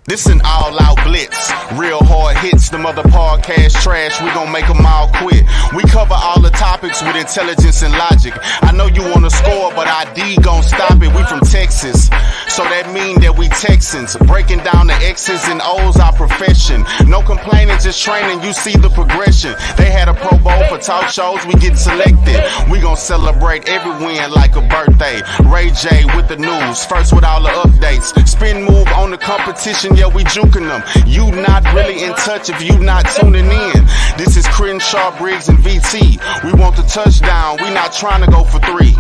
This an all-out blitz, real hard hits, them other podcast trash, we gon' make them all quit. We cover all the topics with intelligence and logic. I know you wanna score, but ID gon' stop it. We from Texas, so that mean that we Texans. Breaking down the X's and O's our profession. No complaining, just training, you see the progression. They had a Pro Bowl for talk shows, we get selected. We gon' celebrate every win like a birthday. Ray J with the news, first with all the updates. Spin move on the competition. Yeah, we juking them. You not really in touch if you not tuning in. This is Crenshaw, Briggs, and VT. We want the touchdown. We not trying to go for 3.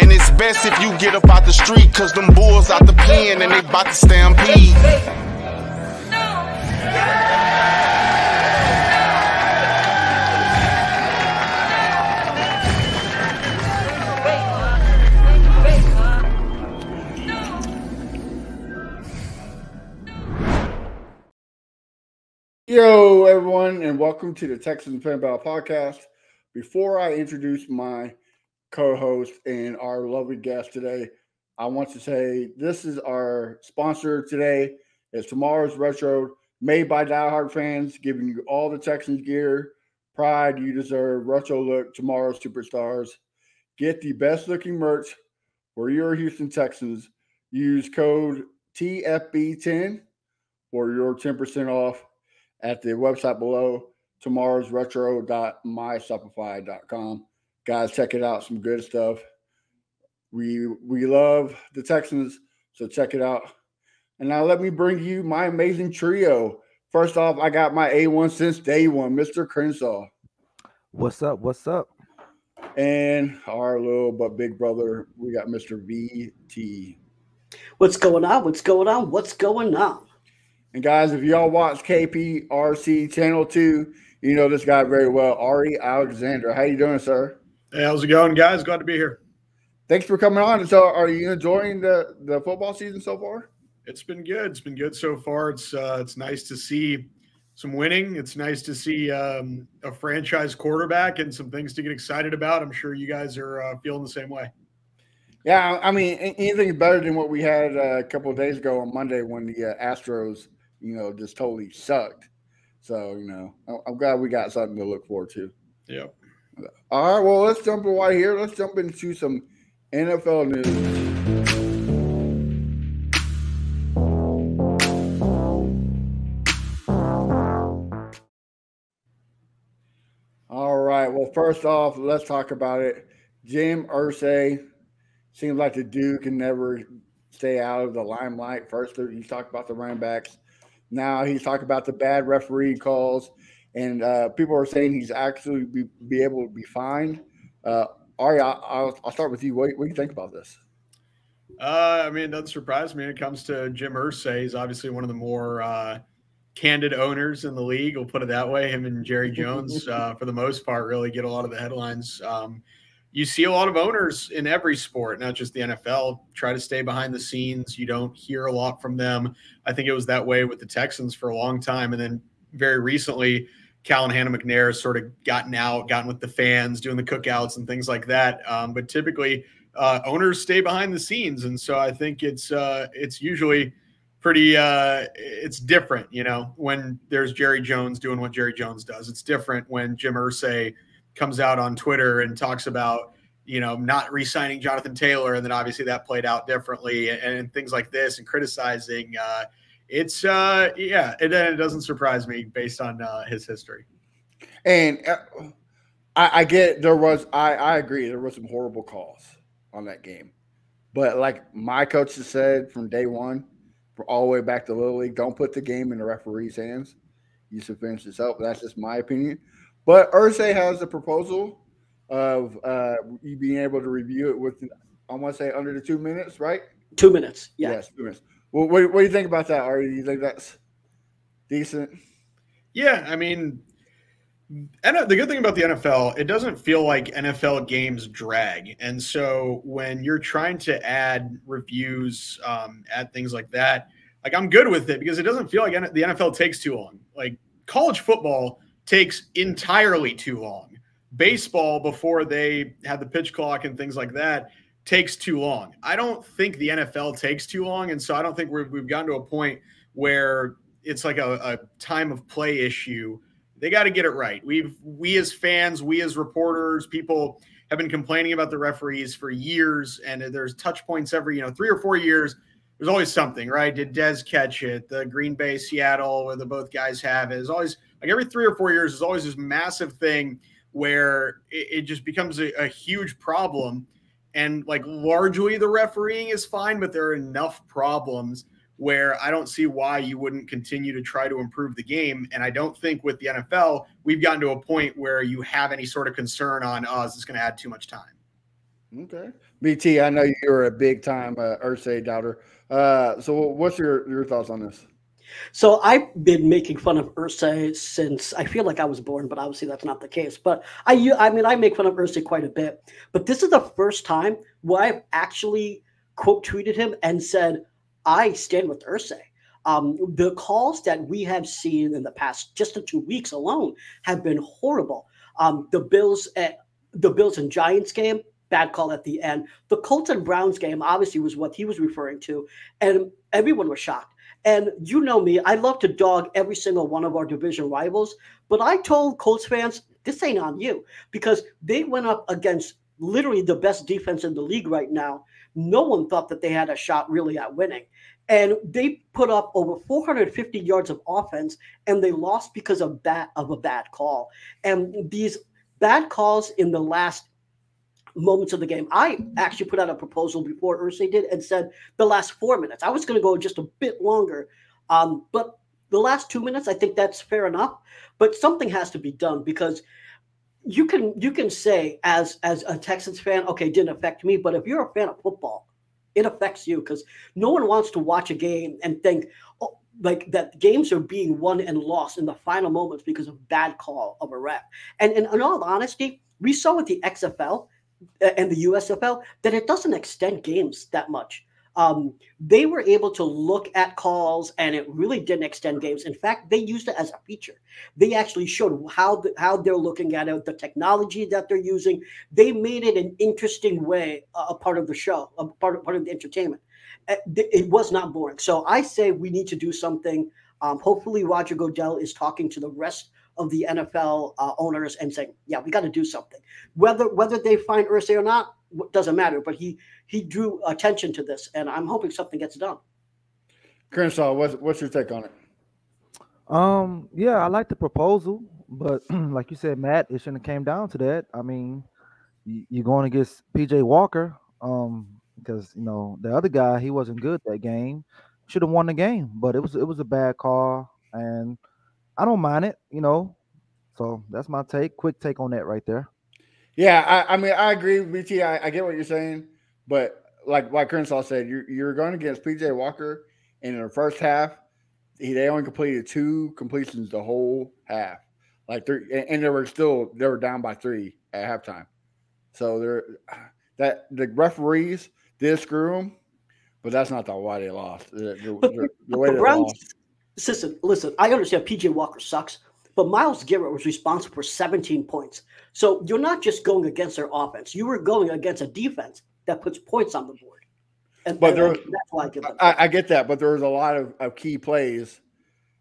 And it's best if you get up out the street, cause them bulls out the pen and they about to stampede. Yo, everyone, and welcome to the Texans Fan Battle Podcast. Before I introduce my co-host and our lovely guest today, I want to say this is our sponsor today. It's Tomorrow's Retro, made by diehard fans, giving you all the Texans gear, pride you deserve, retro look, tomorrow's superstars. Get the best looking merch for your Houston Texans. Use code TFB10 for your 10% off at the website below, tomorrowsretro.myshopify.com. Guys, check it out. Some good stuff. We love the Texans, so check it out. And now let me bring you my amazing trio. First off, I got my A1 since day one, Mr. Crenshaw. What's up? What's up? And our little but big brother, we got Mr. VT. What's going on? What's going on? What's going on? And guys, if y'all watch KPRC Channel 2, you know this guy very well, Ari Alexander. How you doing, sir? Hey, how's it going, guys? Glad to be here. Thanks for coming on. So are you enjoying the football season so far? It's been good. It's been good so far. It's nice to see some winning. It's nice to see a franchise quarterback and some things to get excited about. I'm sure you guys are feeling the same way. Yeah, I mean, anything better than what we had a couple of days ago on Monday when the Astros – just totally sucked. So, I'm glad we got something to look forward to. Yeah. All right, well, let's jump right here. Let's jump into some NFL news. All right, well, first off, let's talk about it. Jim Irsay seems like the dude can never stay out of the limelight. First, he talked about the running backs. Now he's talking about the bad referee calls, and people are saying he's actually be able to be fined. Ari, I'll start with you. What do you think about this? I mean, it doesn't surprise me when it comes to Jim Irsay. He's obviously one of the more candid owners in the league. We'll put it that way. Him and Jerry Jones, for the most part, really get a lot of the headlines. You see a lot of owners in every sport, not just the NFL, try to stay behind the scenes. You don't hear a lot from them. I think it was that way with the Texans for a long time. And then very recently, Cal and Hannah McNair has sort of gotten with the fans, doing the cookouts and things like that. But typically, owners stay behind the scenes. And so I think it's usually pretty it's different, when there's Jerry Jones doing what Jerry Jones does. It's different when Jim Irsay comes out on Twitter and talks about, not re-signing Jonathan Taylor. And then obviously that played out differently and things like this and criticizing. It doesn't surprise me based on his history. And I get I agree. There was some horrible calls on that game. But like my coach has said from day one, all the way back to Little League, don't put the game in the referee's hands. You should finish this up. That's just my opinion. But Irsay has a proposal of you being able to review it with, I want to say, under the 2 minutes, right? 2 minutes, yeah. Yes, 2 minutes. Well, what do you think about that, Ari? Do you think that's decent? Yeah, I mean, and the good thing about the NFL, it doesn't feel like NFL games drag. And so when you're trying to add reviews, add things like that, like I'm good with it because it doesn't feel like the NFL takes too long. Like college football takes entirely too long. Baseball, before they have the pitch clock and things like that, takes too long. I don't think the NFL takes too long, and so I don't think we've gotten to a point where it's like a time of play issue. They got to get it right. We as fans, we as reporters, people have been complaining about the referees for years, and there's touch points every 3 or 4 years. There's always something, right? Did Dez catch it? The Green Bay, Seattle, where the both guys have it. There's always, like, every 3 or 4 years, there's always this massive thing where it just becomes a huge problem. And, like, largely the refereeing is fine, but there are enough problems where I don't see why you wouldn't continue to try to improve the game. And I don't think with the NFL, we've gotten to a point where you have any sort of concern on, is this going to add too much time? Okay. BT, I know you're a big-time Irsay doubter. So what's your thoughts on this? So I've been making fun of Irsay since I feel like I was born, but obviously that's not the case. But I make fun of Irsay quite a bit. But this is the first time where I've actually quote tweeted him and said, I stand with Irsay. The calls that we have seen in the past, just in 2 weeks alone, have been horrible. The Bills and Giants game, bad call at the end. The Colts and Browns game obviously was what he was referring to, and everyone was shocked. And you know me, I love to dog every single one of our division rivals, but I told Colts fans, this ain't on you, because they went up against literally the best defense in the league right now. No one thought that they had a shot really at winning. And they put up over 450 yards of offense, and they lost because of a bad call. And these bad calls in the last moments of the game, I actually put out a proposal before Irsay did and said the last 4 minutes. I was going to go just a bit longer, but the last 2 minutes, I think that's fair enough. But something has to be done, because you can say as a Texans fan, okay, it didn't affect me. But if you're a fan of football, it affects you, because no one wants to watch a game and think like that games are being won and lost in the final moments because of bad call of a ref. And in all honesty, we saw with the XFL and the USFL that it doesn't extend games that much. They were able to look at calls, and it really didn't extend games. In fact, they used it as a feature. They actually showed how they're looking at it, the technology that they're using. They made it an interesting way, a part of the show, a part of the entertainment. It was not boring. So I say we need to do something. Hopefully Roger Goodell is talking to the rest of the NFL owners and saying, yeah, we got to do something. Whether they find Irsay or not, doesn't matter, but he drew attention to this, and I'm hoping something gets done. Crenshaw, what's your take on it? Yeah, I like the proposal, but like you said, Matt, it shouldn't have came down to that. I mean, you're going against PJ Walker, because the other guy, he wasn't good that game. Should have won the game, but it was a bad call, and I don't mind it, So that's my quick take on that right there. Yeah, I mean, I agree with BT. I get what you're saying, but like Crenshaw said, you're going against PJ Walker, and in the first half, they only completed 2 completions the whole half, like 3, and they were down by 3 at halftime. So the referees did screw them, but that's not why they lost. The way they lost. Listen, I understand PJ Walker sucks, but Myles Garrett was responsible for 17 points. So you're not just going against their offense. You were going against a defense that puts points on the board. That's why I give them. I get that, but there was a lot of key plays.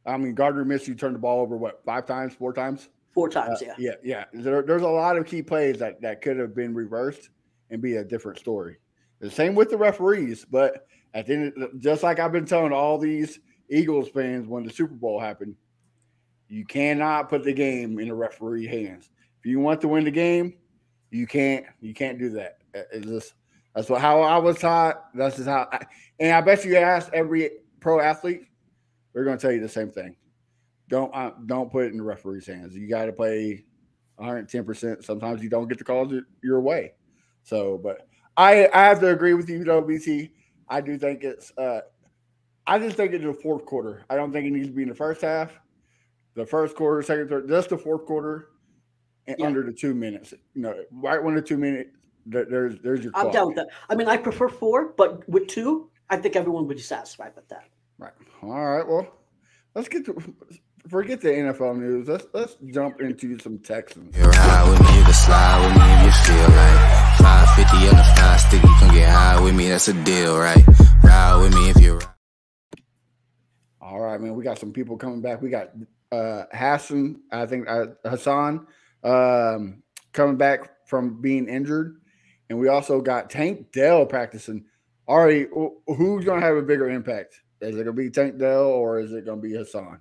I mean, Gardner Minshew turned the ball over, 4 times? 4 times, yeah. Yeah. There's a lot of key plays that could have been reversed and be a different story. The same with the referees, but at the end, just like I've been telling all these Eagles fans when the Super Bowl happened, you cannot put the game in the referee hands. If you want to win the game, you can't do that. That's how I was taught. That's just how. And I bet you ask every pro athlete, they're going to tell you the same thing. Don't put it in the referee's hands. You got to play 110%. Sometimes you don't get the calls your way. So, but I have to agree with you, though, BT. I do think it's. I just think it's the fourth quarter. I don't think it needs to be in the first half. The first quarter, second, third, just the fourth quarter, and under the 2 minutes. Right when the 2 minutes, there's your clock. I'm down with that. I mean, I prefer 4, but with 2, I think everyone would be satisfied with that. Right. All right. Well, let's forget the NFL news. Let's jump into some Texans. You ride with me, you can slide with me if you feel like 550 on the 5 stick. You can get high with me. That's a deal, right? Ride with me if you're. All right, man. We got some people coming back. We got Hassan, I think Hassan, coming back from being injured, and we also got Tank Dell practicing. Ari, who's going to have a bigger impact? Is it going to be Tank Dell or is it going to be Hassan?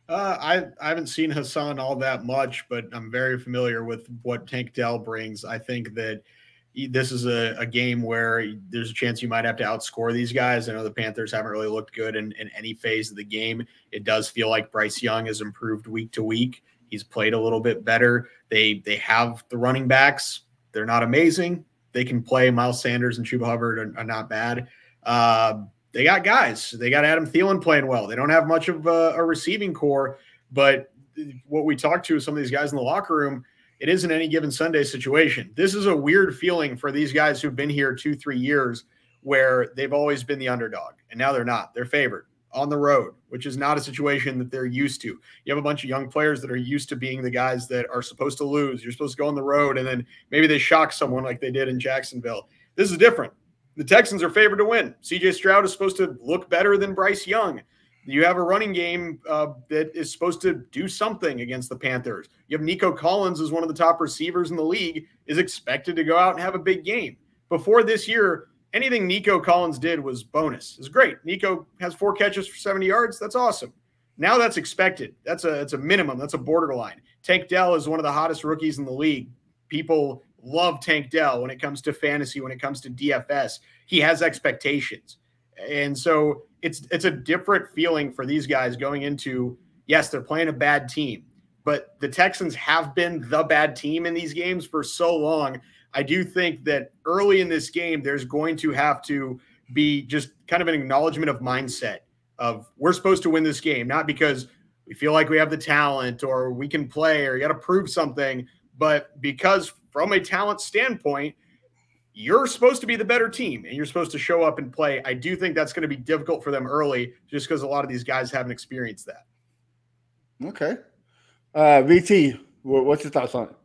I haven't seen Hassan all that much, but I'm very familiar with what Tank Dell brings. I think that this is a game where there's a chance you might have to outscore these guys. I know the Panthers haven't really looked good in any phase of the game. It does feel like Bryce Young has improved week to week. He's played a little bit better. They have the running backs. They're not amazing. They can play. Miles Sanders and Chuba Hubbard are not bad. They got guys. They got Adam Thielen playing well. They don't have much of a receiving core, but what we talked to some of these guys in the locker room, it isn't any given Sunday situation. This is a weird feeling for these guys who've been here 2-3 years where they've always been the underdog, and now they're not. They're favored on the road, which is not a situation that they're used to. You have a bunch of young players that are used to being the guys that are supposed to lose. You're supposed to go on the road, and then maybe they shock someone like they did in Jacksonville. This is different. The Texans are favored to win. C.J. Stroud is supposed to look better than Bryce Young. You have a running game that is supposed to do something against the Panthers. You have Nico Collins as one of the top receivers in the league, is expected to go out and have a big game. Before this year, anything Nico Collins did was bonus. It's great. Nico has 4 catches for 70 yards. That's awesome. Now that's expected. It's a minimum. That's a borderline. Tank Dell is one of the hottest rookies in the league. People love Tank Dell when it comes to fantasy, when it comes to DFS. He has expectations. And so it's a different feeling for these guys going into, yes, they're playing a bad team, but the Texans have been the bad team in these games for so long. I do think that early in this game, there's going to have to be just kind of an acknowledgement of mindset of we're supposed to win this game, not because we feel like we have the talent or we can play or you got to prove something, but because from a talent standpoint, you're supposed to be the better team and you're supposed to show up and play. I do think that's going to be difficult for them early just because a lot of these guys haven't experienced that. Okay. VT, what's your thoughts on it?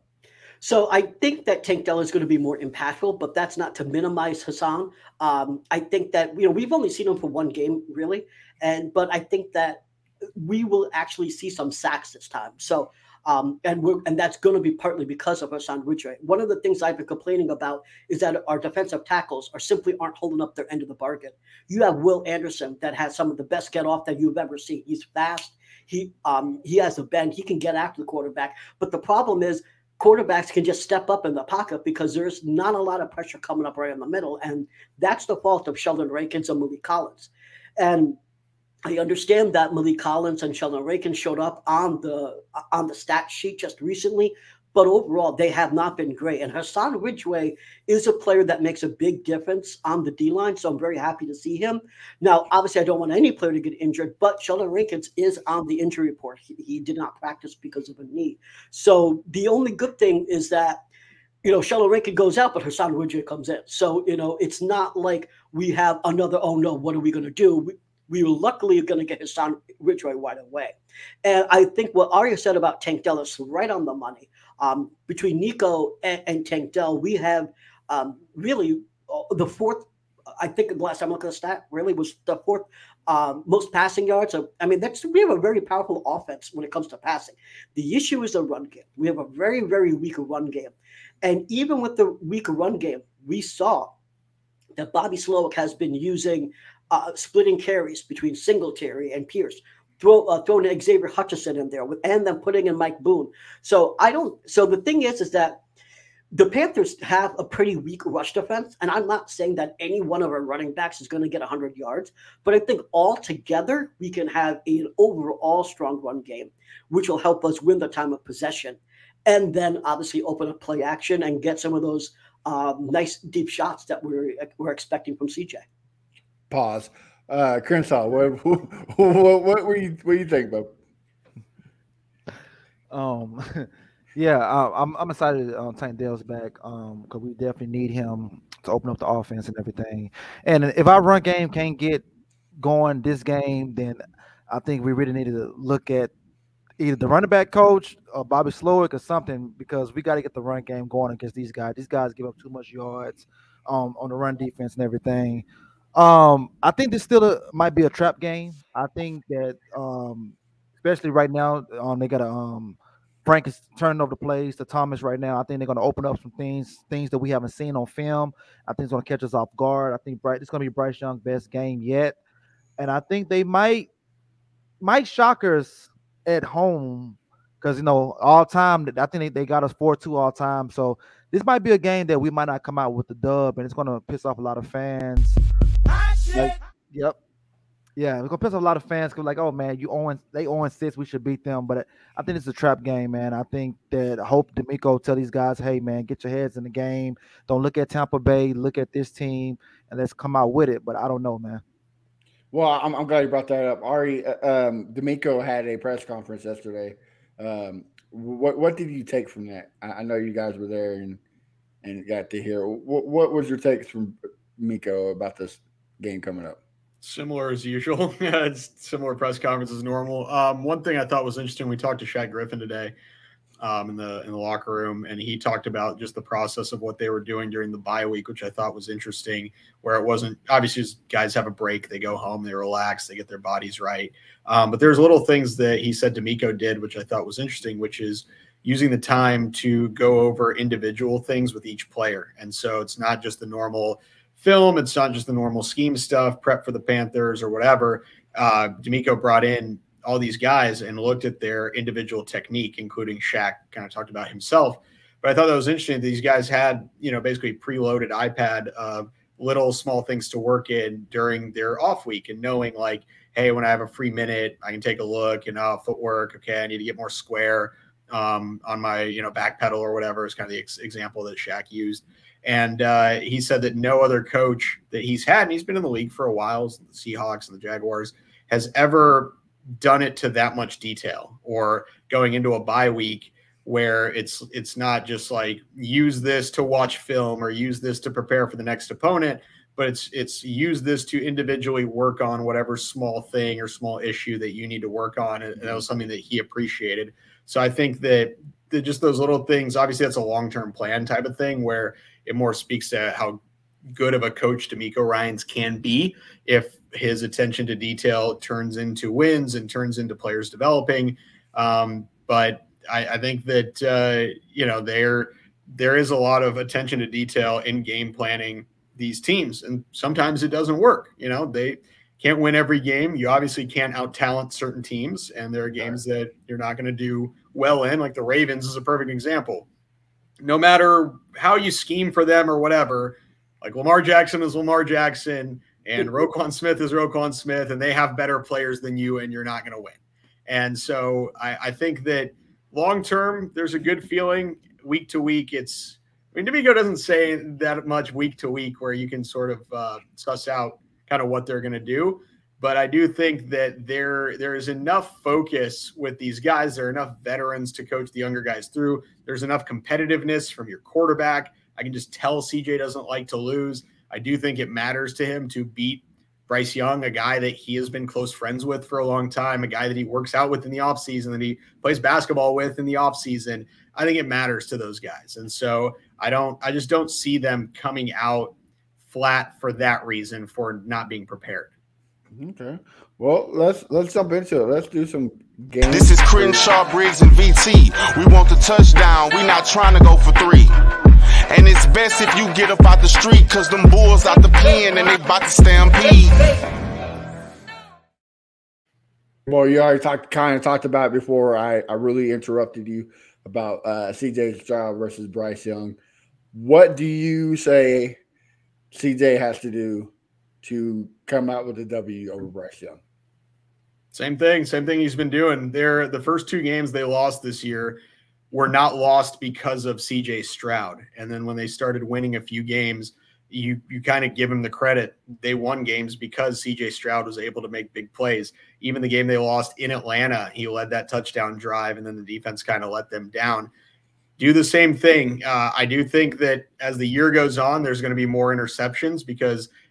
So I think that Tank Dell is going to be more impactful, but that's not to minimize Hassan. I think that, we've only seen him for one game really. But I think that we will actually see some sacks this time. So, and that's going to be partly because of Hassan Ridgway. One of the things I've been complaining about is that our defensive tackles simply aren't holding up their end of the bargain. You have Will Anderson that has some of the best get off that you've ever seen. He's fast. He has a bend. He can get after the quarterback. But the problem is quarterbacks can just step up in the pocket because there's not a lot of pressure coming up right in the middle. And that's the fault of Sheldon Rankins and Malik Collins. And I understand that Malik Collins and Sheldon Rankins showed up on the stat sheet just recently, but overall they have not been great. And Hassan Ridgway is a player that makes a big difference on the D-line, so I'm very happy to see him. Now, obviously, I don't want any player to get injured, but Sheldon Rankins is on the injury report. He did not practice because of a knee. So the only good thing is that Sheldon Rankins goes out, but Hassan Ridgway comes in. So, it's not like we have another, oh no, what are we going to do? We were luckily going to get Hassan Ridgway right away. And I think what Arya said about Tank Dell is right on the money. Between Nico and Tank Dell, we have really the fourth, I think the last time I looked at the stat, really was the fourth most passing yards. We have a very powerful offense when it comes to passing. The issue is the run game. We have a very, very weak run game. And even with the weak run game, we saw that Bobby Slowick has been using splitting carries between Singletary and Pierce, throwing Xavier Hutchinson in there, and then putting in Mike Boone. So the thing is that the Panthers have a pretty weak rush defense, and I'm not saying that any one of our running backs is going to get 100 yards, but I think all together we can have an overall strong run game, which will help us win the time of possession, and then obviously open up play action and get some of those nice deep shots that we're expecting from CJ. Pause. Crenshaw, what do you think, Bob? Yeah, I'm excited Tank Dell's back because we definitely need him to open up the offense and everything. And if our run game can't get going this game, then I think we really need to look at either the running back coach or Bobby Slowick or something, because we got to get the run game going against these guys. These guys give up too much yards on the run defense and everything. I think this still might be a trap game. I think that especially right now, they got Frank is turning over the plays to Thomas right now. I think they're going to open up some things that we haven't seen on film. I think it's going to catch us off guard. I think it's going to be Bryce Young's best game yet, and I think they might shock us at home because all time. I think they got us 4-2 all time. So this might be a game that we might not come out with the dub, and it's going to piss off a lot of fans. Like, yep. Yeah, we're gonna piss off a lot of fans because like, oh man, they 0-6, we should beat them. But I think it's a trap game, man. I think that I hope D'Amico tell these guys, hey man, get your heads in the game. Don't look at Tampa Bay, look at this team, and let's come out with it. But I don't know, man. Well, I'm glad you brought that up. Ari, D'Amico had a press conference yesterday. What did you take from that? I know you guys were there and got to hear. What was your takes from D'Amico about this game coming up? Similar as usual. It's similar press conference as normal. One thing I thought was interesting, we talked to Shaq Griffin today in the locker room, and he talked about just the process of what they were doing during the bye week, which I thought was interesting, where it wasn't obviously guys have a break, they go home, they relax, they get their bodies right. But there's little things that he said D'Amico did, which I thought was interesting, which is using the time to go over individual things with each player. And so it's not just the normal film, it's not just the normal scheme stuff, prep for the Panthers or whatever. D'Amico brought in all these guys and looked at their individual technique, including Shaq kind of talked about himself. But I thought that was interesting. These guys had, basically preloaded iPad of little small things to work in during their off week, and knowing like, hey, when I have a free minute, I can take a look and footwork. Okay, I need to get more square on my, back pedal or whatever is kind of the example that Shaq used. And he said that no other coach that he's had, and he's been in the league for a while, the Seahawks and the Jaguars, has ever done it to that much detail, or going into a bye week where it's not just like use this to watch film or use this to prepare for the next opponent, but it's use this to individually work on whatever small thing or small issue that you need to work on. And that was something that he appreciated. So I think that just those little things, obviously that's a long-term plan type of thing where it more speaks to how good of a coach D'Amico Ryans can be if his attention to detail turns into wins and turns into players developing. But I think that, there is a lot of attention to detail in game planning these teams. And sometimes it doesn't work. They can't win every game. You obviously can't out-talent certain teams. And there are games that you're not going to do well in, like the Ravens is a perfect example. No matter how you scheme for them or whatever, like Lamar Jackson is Lamar Jackson and Roquan Smith is Roquan Smith, and they have better players than you, and you're not going to win. And so I think that long-term, there's a good feeling. Week to week, D'Amico doesn't say that much week to week where you can sort of suss out kind of what they're going to do. But I do think that there is enough focus with these guys. There are enough veterans to coach the younger guys through. There's enough competitiveness from your quarterback. I can just tell CJ doesn't like to lose. I do think it matters to him to beat Bryce Young, a guy that he has been close friends with for a long time, a guy that he works out with in the offseason, that he plays basketball with in the offseason. I think it matters to those guys. And so I just don't see them coming out flat for that reason, for not being prepared. Okay. Well, let's jump into it. Let's do some games. This is Crenshaw, Briggs, and VT. We want the touchdown. We not trying to go for 3. And it's best if you get up out the street, because them bulls out the pen and they about to stampede. Well, you already talked about it before I really interrupted you about CJ Stroud versus Bryce Young. What do you say CJ has to do to come out with a W over Bryce Young? Same thing he's been doing. The first 2 games they lost this year were not lost because of CJ Stroud. And then when they started winning a few games, you kind of give him the credit. They won games because CJ Stroud was able to make big plays. Even the game they lost in Atlanta, he led that touchdown drive, and then the defense kind of let them down. Do the same thing. I do think that as the year goes on, there's going to be more interceptions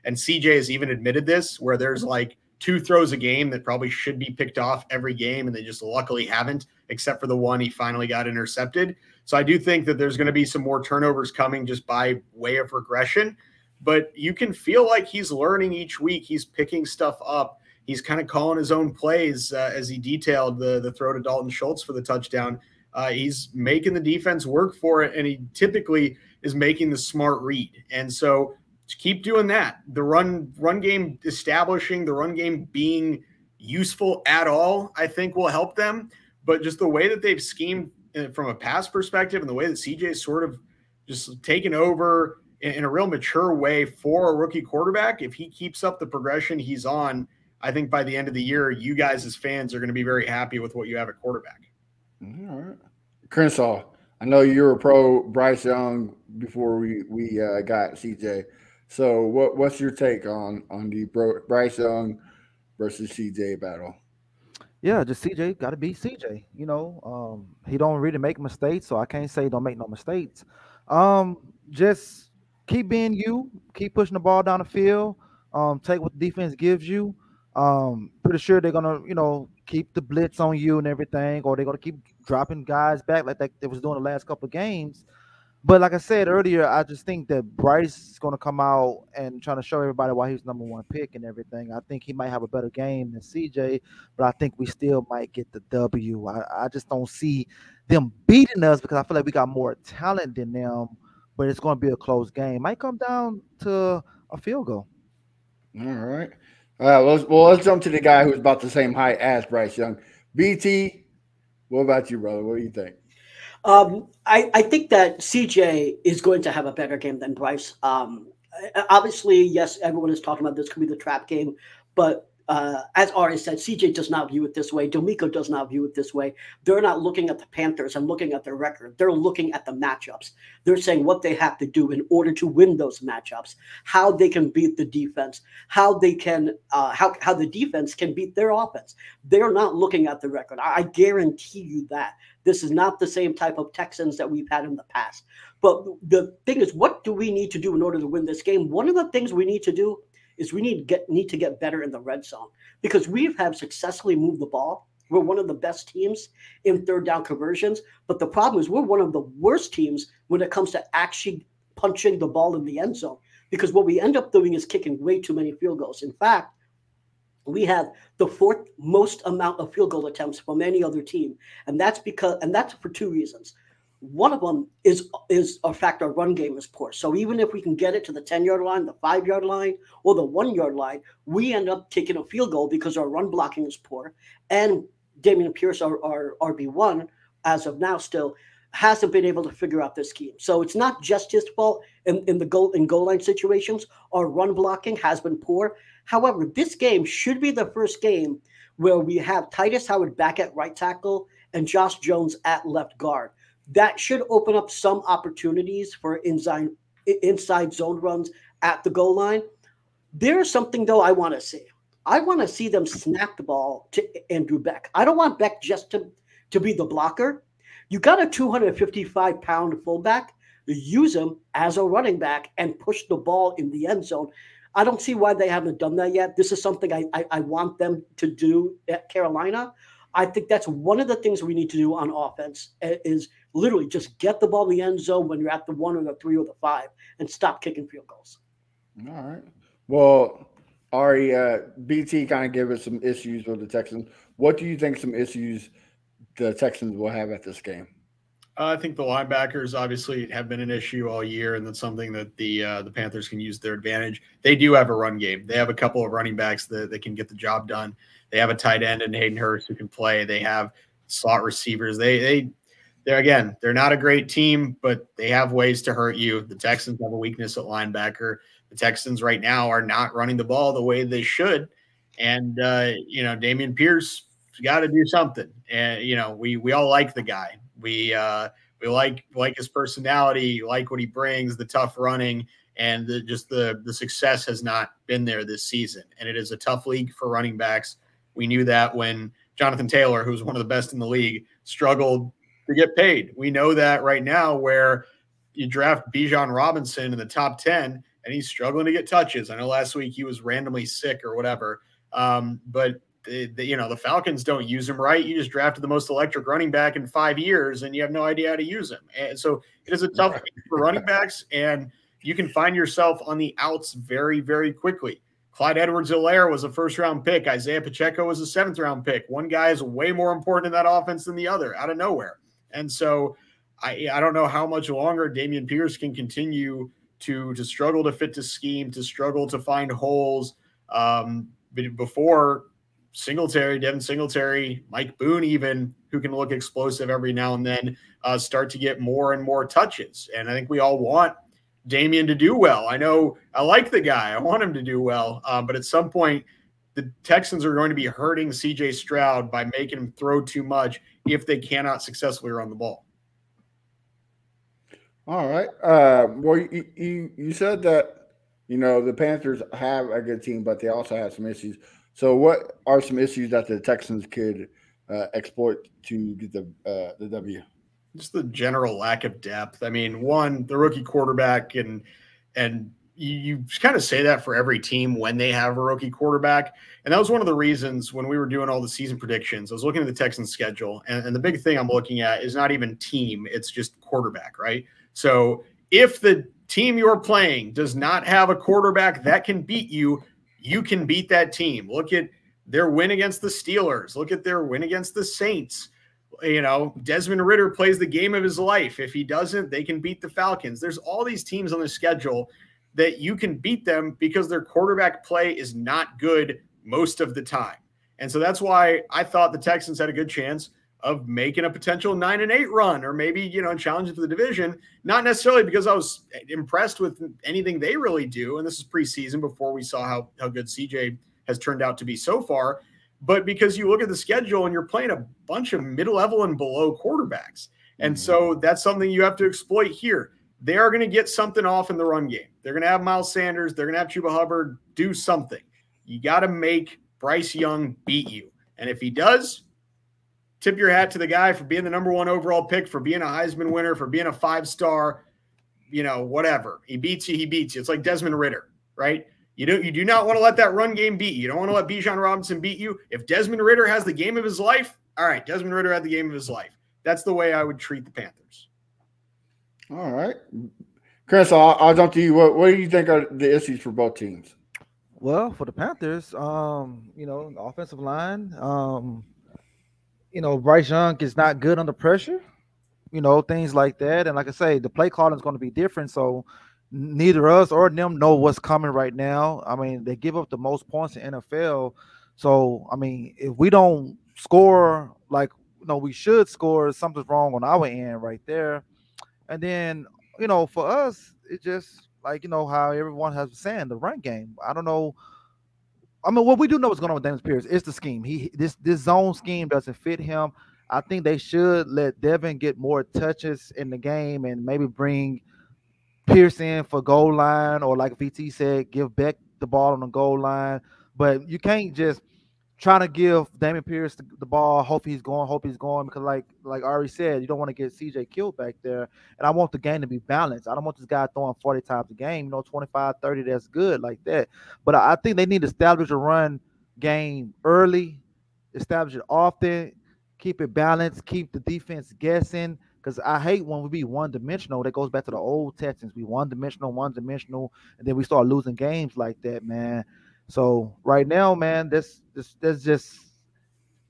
and CJ has even admitted this, where there's like 2 throws a game that probably should be picked off every game, and they just luckily haven't, except for the one he finally got intercepted. So I do think that there's going to be some more turnovers coming just by way of regression. but you can feel like he's learning each week. He's picking stuff up. He's kind of calling his own plays, as he detailed the throw to Dalton Schultz for the touchdown. He's making the defense work for it, and he typically is making the smart read. And so keep doing that. The run game, establishing the run game being useful at all, I think will help them. But just the way that they've schemed from a pass perspective and the way that CJ's sort of just taken over in a real mature way for a rookie quarterback, if he keeps up the progression he's on, I think by the end of the year, you guys as fans are going to be very happy with what you have at quarterback. All right. Crenshaw, I know you were pro Bryce Young before we got CJ. So what's your take on the Bryce Young versus CJ battle? Yeah, just CJ got to beat CJ. He don't really make mistakes, so I can't say don't make no mistakes. Just keep being you, keep pushing the ball down the field. Take what the defense gives you. Pretty sure they're gonna, keep the blitz on you and everything, or they're gonna keep dropping guys back like they was doing the last couple of games. But like I said earlier, I just think that Bryce is going to come out and trying to show everybody why he's #1 pick and everything. I think he might have a better game than CJ, but I think we still might get the W. I just don't see them beating us because I feel like we got more talent than them, but it's going to be a close game. Might come down to a field goal. All right. Let's jump to the guy who's about the same height as Bryce Young. BT, what about you, brother? What do you think? I think that CJ is going to have a better game than Bryce. Obviously, yes, everyone is talking about this could be the trap game, but as Ari said, CJ does not view it this way. D'Amico does not view it this way. They're not looking at the Panthers and looking at their record. They're looking at the matchups. They're saying what they have to do in order to win those matchups, how they can beat the defense, how they can, how the defense can beat their offense. They're not looking at the record. I guarantee you that. This is not the same type of Texans that we've had in the past. But the thing is, what do we need to do in order to win this game? One of the things we need to do is we need to get better in the red zone because we have successfully moved the ball. We're one of the best teams in third down conversions, but the problem is we're one of the worst teams when it comes to actually punching the ball in the end zone because what we end up doing is kicking way too many field goals. In fact, we have the 4th most amount of field goal attempts from any other team, and that's for 2 reasons. One of them is a fact our run game is poor. So even if we can get it to the 10-yard line, the 5-yard line, or the 1-yard line, we end up taking a field goal because our run blocking is poor. And Dameon Pierce, our RB1, as of now still, hasn't been able to figure out this scheme. So it's not just his fault in goal line situations. Our run blocking has been poor. However, this game should be the first game where we have Titus Howard back at right tackle and Josh Jones at left guard. That should open up some opportunities for inside zone runs at the goal line. There's something, though, I want to see. I want to see them snap the ball to Andrew Beck. I don't want Beck just to be the blocker. You got a 255-pound fullback. Use him as a running back and push the ball in the end zone. I don't see why they haven't done that yet. This is something I want them to do at Carolina. I think that's one of the things we need to do on offense is literally just get the ball in the end zone when you're at the 1 or the 3 or the 5 and stop kicking field goals. All right. Well, Ari, BT kind of gave us some issues with the Texans. What do you think some issues the Texans will have at this game? I think the linebackers obviously have been an issue all year, and that's something that the Panthers can use to their advantage. They do have a run game. They have a couple of running backs that can get the job done. They have a tight end in Hayden Hurst who can play. They have slot receivers. They're not a great team, but they have ways to hurt you. The Texans have a weakness at linebacker. The Texans right now are not running the ball the way they should. And, Dameon Pierce got to do something. And, we all like the guy. We like his personality, like what he brings, the tough running, and the success has not been there this season. And it is a tough league for running backs. We knew that when Jonathan Taylor, who's one of the best in the league, struggled to get paid. We know that right now where you draft Bijan Robinson in the top 10 and he's struggling to get touches. I know last week he was randomly sick or whatever, but the Falcons don't use him right. You just drafted the most electric running back in 5 years and you have no idea how to use him. And so it is a tough week for running backs. And, you can find yourself on the outs very, very quickly. Clyde Edwards-Helaire was a first-round pick. Isaiah Pacheco was a seventh-round pick. One guy is way more important in that offense than the other out of nowhere. And so I don't know how much longer Dameon Pierce can continue to struggle to fit the scheme, to struggle to find holes. Before Devin Singletary, Mike Boone even, who can look explosive every now and then, start to get more and more touches. And I think we all want Dameon to do well. I know I like the guy. I want him to do well. But at some point, the Texans are going to be hurting CJ Stroud by making him throw too much if they cannot successfully run the ball. All right. Well, you said that, the Panthers have a good team, but they also have some issues. So what are some issues that the Texans could exploit to get the W? Just the general lack of depth. I mean, one, the rookie quarterback, and you kind of say that for every team when they have a rookie quarterback. And that was one of the reasons when we were doing all the season predictions, I was looking at the Texans schedule, and the big thing I'm looking at is not even team, it's just quarterback, right? So if the team you're playing does not have a quarterback that can beat you, you can beat that team. Look at their win against the Steelers. Look at their win against the Saints. Desmond Ridder plays the game of his life. If he doesn't, they can beat the Falcons. There's all these teams on the schedule that you can beat them because their quarterback play is not good most of the time. And so that's why I thought the Texans had a good chance of making a potential 9-8 run, or maybe, challenging for the division, not necessarily because I was impressed with anything they really do. And this is preseason before we saw how good CJ has turned out to be so far, but because you look at the schedule and you're playing a bunch of mid-level and below quarterbacks. And so that's something you have to exploit here. They are going to get something off in the run game. They're going to have Miles Sanders. They're going to have Chuba Hubbard do something. You got to make Bryce Young beat you. And if he does, tip your hat to the guy for being the number 1 overall pick, for being a Heisman winner, for being a 5-star, whatever. He beats you, he beats you. It's like Desmond Ridder, right? You do not want to let that run game beat you. You don't want to let Bijan Robinson beat you. If Desmond Ridder has the game of his life, all right, Desmond Ridder had the game of his life. That's the way I would treat the Panthers. All right. Chris, I'll jump to you. What do you think are the issues for both teams? Well, for the Panthers, offensive line, Bryce Young is not good under pressure, things like that. And like I say, the play calling is going to be different. So neither us or them know what's coming right now. I mean, they give up the most points in NFL. So, I mean, if we don't score like we should score, something's wrong on our end right there. And then, for us, it's just like, how everyone has been saying, the run game. I don't know. I mean, what we do know is going on with Dameon Pierce is the scheme. This zone scheme doesn't fit him. I think they should let Devin get more touches in the game and maybe bring Pierce in for goal line, or like VT said, give Beck the ball on the goal line. But you can't just try to give Dameon Pierce the ball, hope he's going, because like Ari said, you don't want to get CJ killed back there. And I want the game to be balanced. I don't want this guy throwing 40 times a game, 25, 30, that's good like that. But I think they need to establish a run game early, establish it often, keep it balanced, keep the defense guessing. Because I hate when we be one-dimensional. That goes back to the old Texans. We one-dimensional, and then we start losing games like that, man. So right now, man, let's just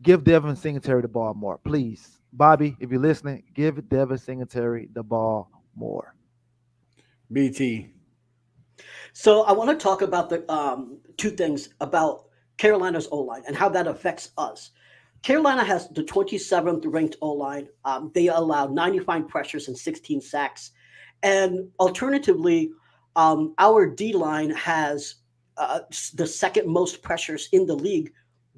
give Devin Singletary the ball more, please. Bobby, if you're listening, give Devin Singletary the ball more. BT. So I want to talk about the two things about Carolina's O-line and how that affects us. Carolina has the 27th ranked O-line. They allowed 95 pressures and 16 sacks. And alternatively, our D-line has the second most pressures in the league,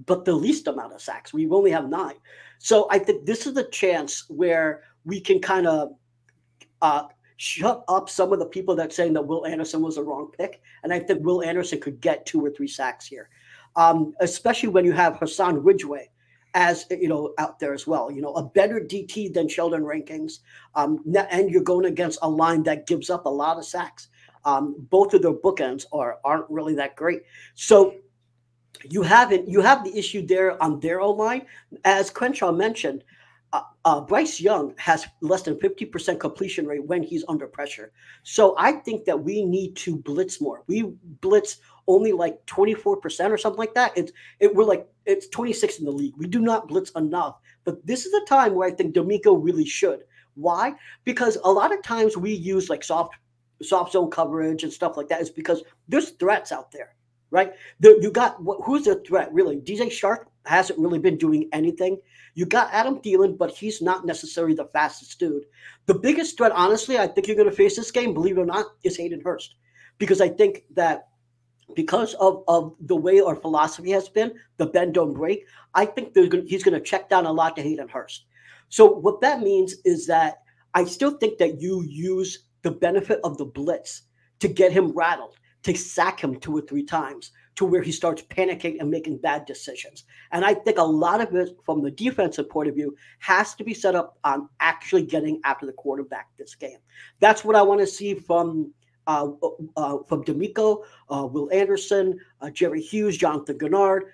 but the least amount of sacks. We only have 9. So I think this is a chance where we can kind of shut up some of the people that saying that Will Anderson was a wrong pick. And I think Will Anderson could get 2 or 3 sacks here, especially when you have Hassan Ridgeway as out there as well. A better DT than Sheldon Rankings, and you're going against a line that gives up a lot of sacks. Both of their bookends aren't really that great. So you have the issue there on their O-line. As Crenshaw mentioned, Bryce Young has less than 50% completion rate when he's under pressure. So I think that we need to blitz more. We blitz only like 24% or something like that. It's 26 in the league. We do not blitz enough. But this is a time where I think D'Amico really should. Why? Because a lot of times we use like soft zone coverage and stuff like that is because there's threats out there, right? Who's the threat really? DJ Shark hasn't really been doing anything. You got Adam Thielen, but he's not necessarily the fastest dude. The biggest threat, honestly, I think you're going to face this game, believe it or not, is Hayden Hurst. Because I think that because of the way our philosophy has been, the bend don't break, I think he's going to check down a lot to Hayden Hurst. So what that means is that I still think that you use the benefit of the blitz to get him rattled, to sack him 2 or 3 times, to where he starts panicking and making bad decisions. And I think a lot of it from the defensive point of view has to be set up on actually getting after the quarterback this game. That's what I want to see from D'Amico, Will Anderson, Jerry Hughes, Jonathan Gennard.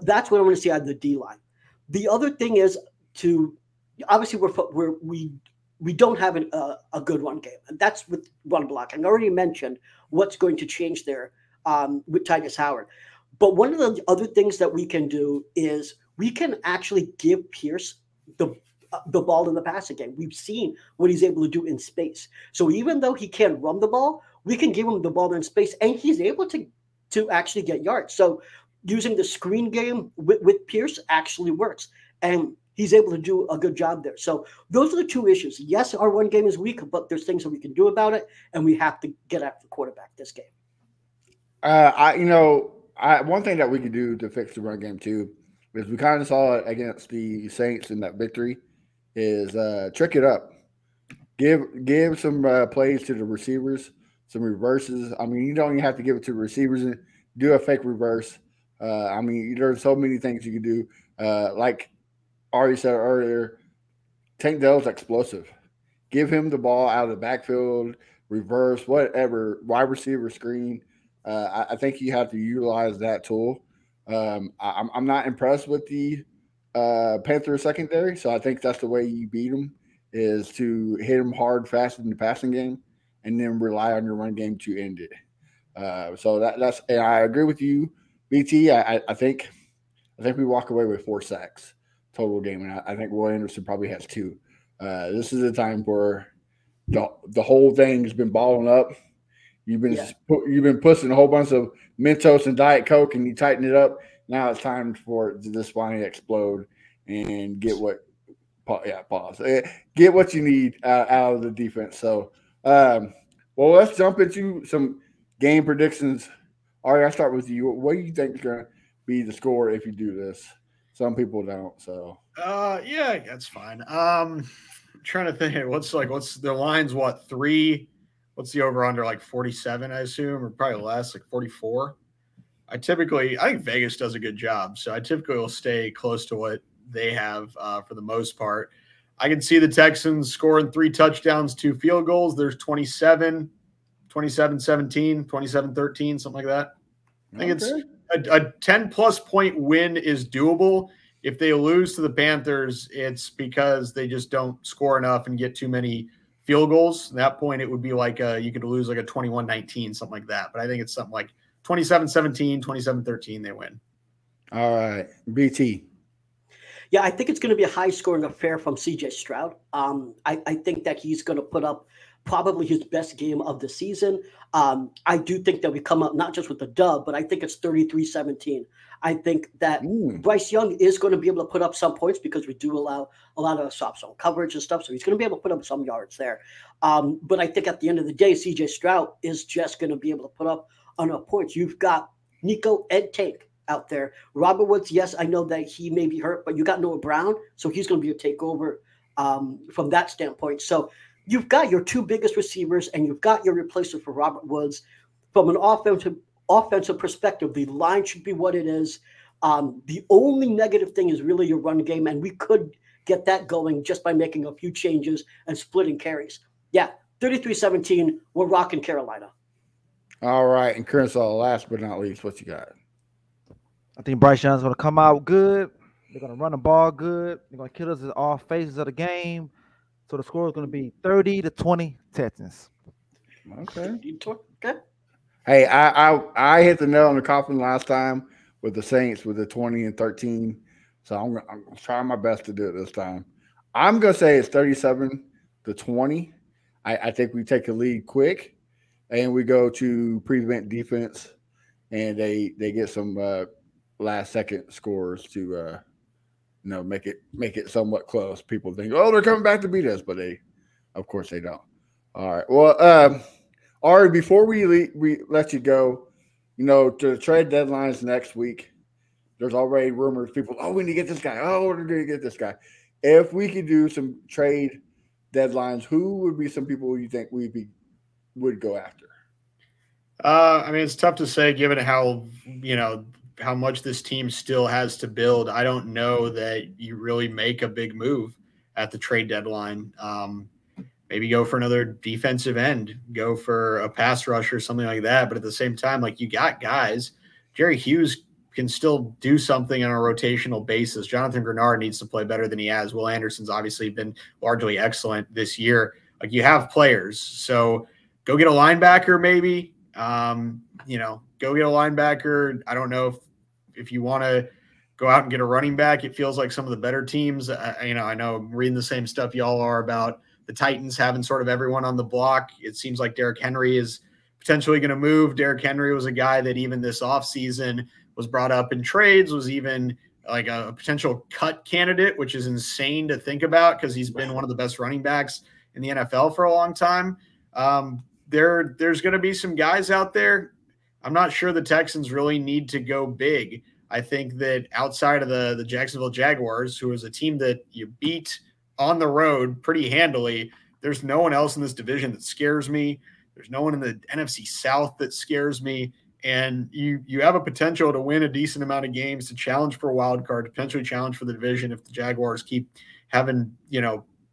That's what I want to see on the D-line. The other thing is obviously we don't have a good run game, and that's with run blocking. I already mentioned what's going to change there with Titus Howard. But one of the other things that we can do is we can actually give Pierce the ball in the passing game. We've seen what he's able to do in space. So even though he can't run the ball, we can give him the ball in space, and he's able to actually get yards. So using the screen game with Pierce actually works, and he's able to do a good job there. So those are the 2 issues. Yes, our run game is weak, but there's things that we can do about it, and we have to get after the quarterback this game. One thing that we could do to fix the run game too is we kind of saw it against the Saints in that victory is trick it up. Give some plays to the receivers, some reverses. I mean, you don't even have to give it to the receivers and do a fake reverse. I mean, there's so many things you can do. Like Ari said earlier, Tank Dell's explosive. Give him the ball out of the backfield, reverse, whatever, wide receiver screen. I think you have to utilize that tool. I'm not impressed with the Panthers secondary, so I think that's the way you beat them is to hit them hard, fast in the passing game, and then rely on your run game to end it. So that's and I agree with you, BT. I think we walk away with 4 sacks total game, and I think Will Anderson probably has 2. This is a time where the whole thing has been balling up. You've been pushing a whole bunch of Mentos and Diet Coke, and you tighten it up. Now it's time for this finally explode and get what get what you need out of the defense. So, well, let's jump into some game predictions. Ari, I'll start with you. What do you think is going to be the score if you do this? Some people don't. So, yeah, that's fine. Trying to think what's the lines? 3? What's the over under, like 47, I assume, or probably less, like 44. I think Vegas does a good job. So I typically will stay close to what they have for the most part. I can see the Texans scoring 3 touchdowns, 2 field goals. There's 27-17, 27-13, something like that. I think it's a 10-plus point win is doable. If they lose to the Panthers, it's because they just don't score enough and get too many field goals. At that point, it would be like you could lose like a 21-19, something like that. But I think it's something like 27-17, 27-13, they win. All right. BT. Yeah, I think it's going to be a high-scoring affair from C.J. Stroud. I think that he's going to put up probably his best game of the season. I do think that we come up not just with the dub, but I think it's 33-17. I think that Bryce Young is going to be able to put up some points because we do allow a lot of soft zone coverage and stuff. So he's going to be able to put up some yards there. But I think at the end of the day, C.J. Stroud is just going to be able to put up enough points. You've got Nico and Tank out there. Robert Woods, yes, I know that he may be hurt, but you got Noah Brown, so he's going to be a takeover from that standpoint. So you've got your 2 biggest receivers, and you've got your replacement for Robert Woods. From an offensive perspective, the line should be what it is. The only negative thing is really your run game, and we could get that going just by making a few changes and splitting carries. Yeah, 33-17, we're rocking Carolina. All right, and Kearshaw, last but not least, what you got? I think Bryce Young's going to come out good. They're going to run the ball good. They're going to kill us at all phases of the game. So the score is going to be 30-20 Texans. Okay. Okay. Hey, I hit the nail on the coffin last time with the Saints with the 20-13. So I'm trying my best to do it this time. I'm gonna say it's 37-20. I think we take a lead quick, and we go to prevent defense, and they get some last second scores to make it somewhat close. People think, oh, they're coming back to beat us, but of course they don't. All right. Well, Ari, before we let you go, to the trade deadlines next week, there's already rumors. People, we need to get this guy. Oh, we're going to get this guy. If we could do some trade deadlines, who would be some people you think would go after? I mean, it's tough to say given how much this team still has to build. I don't know that you really make a big move at the trade deadline. Maybe go for another defensive end, go for a pass rush or something like that. But at the same time, like, you got guys. Jerry Hughes can still do something on a rotational basis. Jonathan Grenard needs to play better than he has. Will Anderson's obviously been largely excellent this year. Like, you have players. So go get a linebacker maybe. Go get a linebacker. I don't know if you want to go out and get a running back. It feels like some of the better teams, I know I'm reading the same stuff y'all are about the Titans having sort of everyone on the block. It seems like Derrick Henry is potentially going to move. Derrick Henry was a guy that even this offseason was brought up in trades, was even like a potential cut candidate, which is insane to think about because he's been one of the best running backs in the NFL for a long time. There's going to be some guys out there. I'm not sure the Texans really need to go big. I think that outside of the Jacksonville Jaguars, who is a team that you beat on the road pretty handily, there's no one else in this division that scares me. There's no one in the NFC South that scares me. And you have a potential to win a decent amount of games, to challenge for a wild card, to potentially challenge for the division if the Jaguars keep having,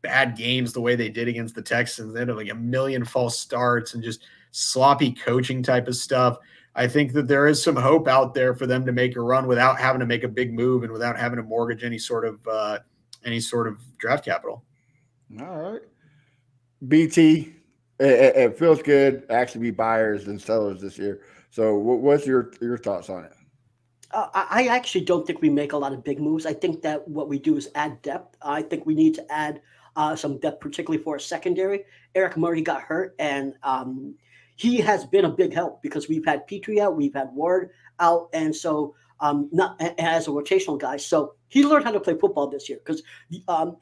bad games the way they did against the Texans. They had like a million false starts and just sloppy coaching type of stuff. I think that there is some hope out there for them to make a run without having to make a big move and without having to mortgage any sort of draft capital. All right. BT, it feels good to actually be buyers and sellers this year. So what's your thoughts on it? I actually don't think we make a lot of big moves. I think that what we do is add depth. I think we need to add some depth, particularly for a secondary. Eric Murray got hurt, and he has been a big help because we've had Petrie out, we've had Ward out, and so not as a rotational guy. So he learned how to play football this year because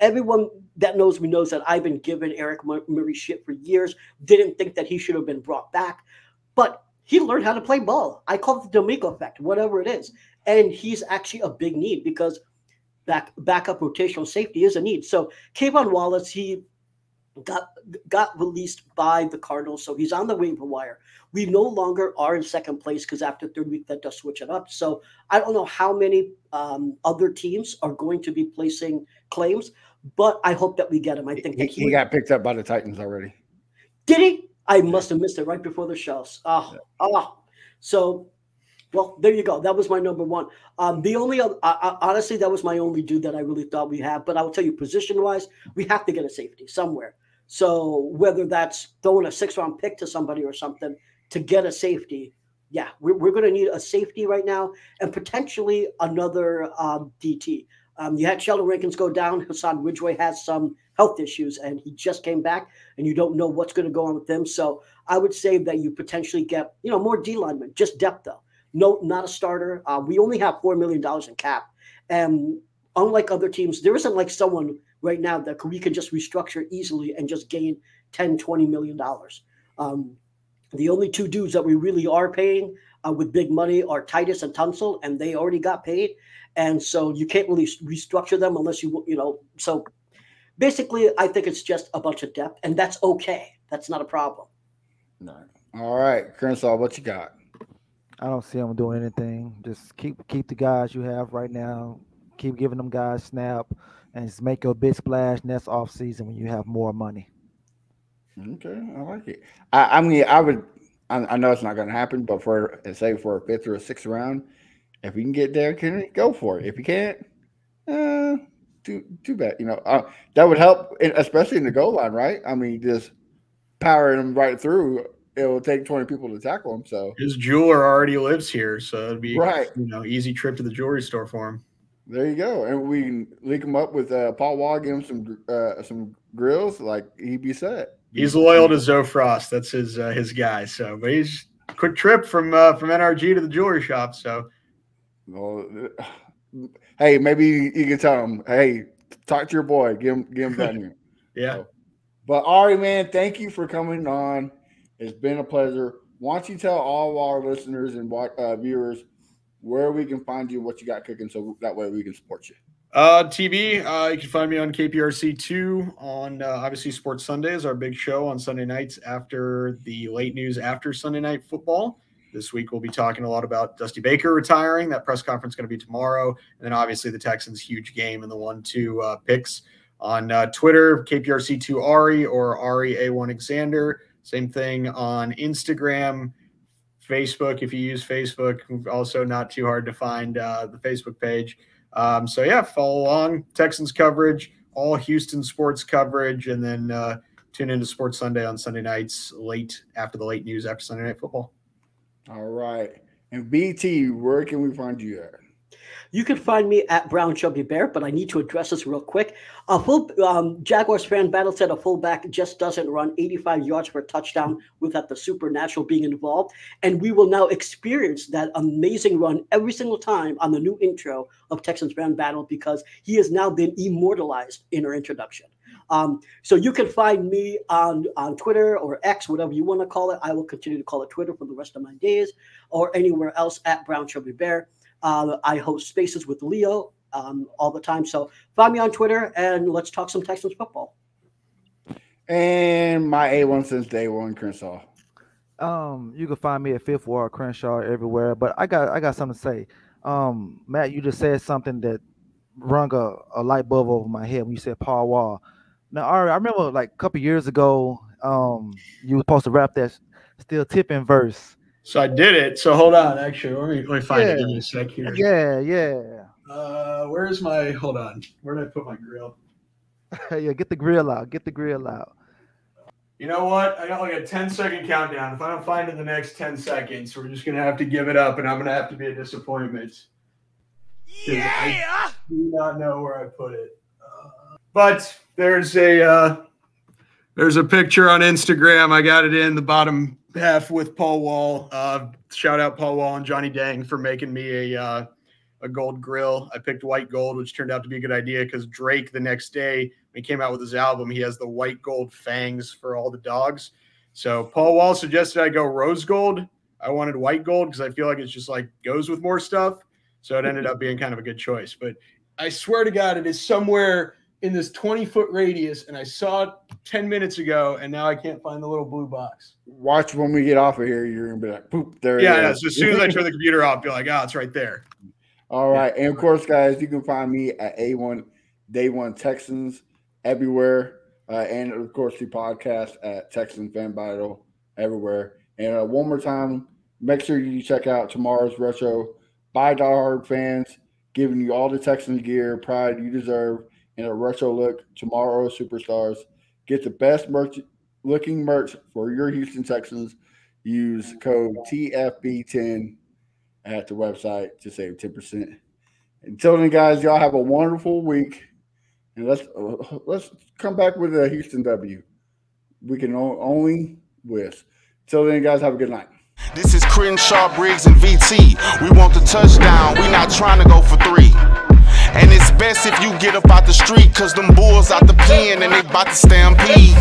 everyone that knows me knows that I've been giving Eric Murray shit for years, didn't think that he should have been brought back. But he learned how to play ball. I call it the D'Amico effect, whatever it is. And he's actually a big need because backup rotational safety is a need. So Kayvon Wallace, he got released by the Cardinals, so he's on the waiver wire. We no longer are in second place because after third week that does switch it up. So I don't know how many other teams are going to be placing claims, but I hope that we get him. I think that he got picked up by the Titans already. Did he? I must have missed it right before the show. So, well, there you go. That was my number one. The only other, honestly, that was my only dude that I really thought we have. But I will tell you, position-wise, we have to get a safety somewhere. So whether that's throwing a 6th-round pick to somebody or something to get a safety, yeah, we're going to need a safety right now and potentially another DT. You had Sheldon Rankins go down. Hassan Ridgeway has some health issues, and he just came back, and you don't know what's going to go on with him. So I would say that you potentially get, more D linemen, just depth though. No, not a starter. We only have $4 million in cap, and unlike other teams, there isn't like someone right now that we can just restructure easily and just gain $10, $20 million. The only two dudes that we really are paying with big money are Titus and Tunsil, and they already got paid. And so you can't really restructure them unless so basically I think it's just a bunch of depth, and that's okay. That's not a problem. All right, Crenshaw, what you got? I don't see them doing anything. Just keep the guys you have right now. Keep giving them guys snap, and just make a big splash next off season when you have more money. Okay, I like it. I mean, I know it's not going to happen, but for a 5th or a 6th round, if you can get Derrick Henry, go for it. If you can't, Too bad. That would help, especially in the goal line, right? I mean, just powering him right through. It will take 20 people to tackle him. So his jeweler already lives here, so it'd be right. Easy trip to the jewelry store for him. There you go, and we can link him up with Paul Wall, give him some grills, like he'd be set. He's loyal to Zoe Frost. That's his guy. So, but he's a quick trip from NRG to the jewelry shop. So, well, hey, maybe you can tell him, hey, talk to your boy, give him that new. Yeah. So, but Ari, man, thank you for coming on. It's been a pleasure. Why don't you tell all of our listeners and viewers where we can find you, what you got cooking, so that way we can support you. TV, you can find me on KPRC2 on obviously Sports Sundays, our big show on Sunday nights after the late news after Sunday Night Football. This week we'll be talking a lot about Dusty Baker retiring. That press conference is going to be tomorrow. And then obviously the Texans' huge game and the 1-2 picks on Twitter, KPRC2 Ari or Ari A1 Alexander. Same thing on Instagram, Facebook, if you use Facebook, also not too hard to find the Facebook page. So, yeah, follow along. Texans coverage, all Houston sports coverage, and then tune into Sports Sunday on Sunday nights late after the late news after Sunday Night Football. All right. And BT, where can we find you at? You can find me at Brown Chubby Bear, but I need to address this real quick. A full Jaguars fan battle said a fullback just doesn't run 85 yards per touchdown without the supernatural being involved. And we will now experience that amazing run every single time on the new intro of Texans fan battle because he has now been immortalized in our introduction. So you can find me on Twitter or X, whatever you want to call it. I will continue to call it Twitter for the rest of my days or anywhere else at Brown Chubby Bear. I host spaces with Leo all the time. So find me on Twitter and let's talk some Texans football. And my A1 since day one, Crenshaw. You can find me at Fifth Ward Crenshaw everywhere. But I got something to say. Matt, you just said something that rung a light bulb over my head when you said Paul Wall. Now, Ari, I remember like a couple years ago, you were supposed to rap that Still Tipping verse. So I did it. So hold on. Actually, let me find it. Give me a sec here. Yeah. Where's my – hold on. Where did I put my grill? Yeah, get the grill out. Get the grill out. You know what? I got like a 10-second countdown. If I don't find it in the next 10 seconds, we're just going to have to give it up, and I'm going to have to be a disappointment. Yeah! I do not know where I put it. But there's a picture on Instagram. I got it in the bottom half with Paul Wall. Shout out Paul Wall and Johnny Dang for making me a gold grill. I picked white gold, which turned out to be a good idea because Drake the next day when he came out with his album, he has the white gold fangs for all the dogs. So Paul Wall suggested I go rose gold. I wanted white gold because I feel like it's just like goes with more stuff. So it ended up being kind of a good choice. But I swear to God, it is somewhere in this 20-foot radius, and I saw it 10 minutes ago, and now I can't find the little blue box. Watch when we get off of here, you're going to be like, poop, there it is. Yeah, so as soon as I turn the computer off, I'll be like, it's right there. All right. And, of course, guys, you can find me at A1 Day One Texans everywhere. And, of course, the podcast at Texans Fan Battle everywhere. And one more time, make sure you check out tomorrow's retro by diehard fans, giving you all the Texans gear, pride you deserve, in a retro look. Tomorrow Superstars. Get the best looking merch for your Houston Texans. Use code TFB10 at the website to save 10%. Until then, guys, y'all have a wonderful week. And let's come back with a Houston W. We can only wish. Until then, guys, have a good night. This is Crenshaw, Briggs, and VT. We want the touchdown. We not trying to go for 3. And it's best if you get up out the street, cause them bulls out the pen and they about to stampede.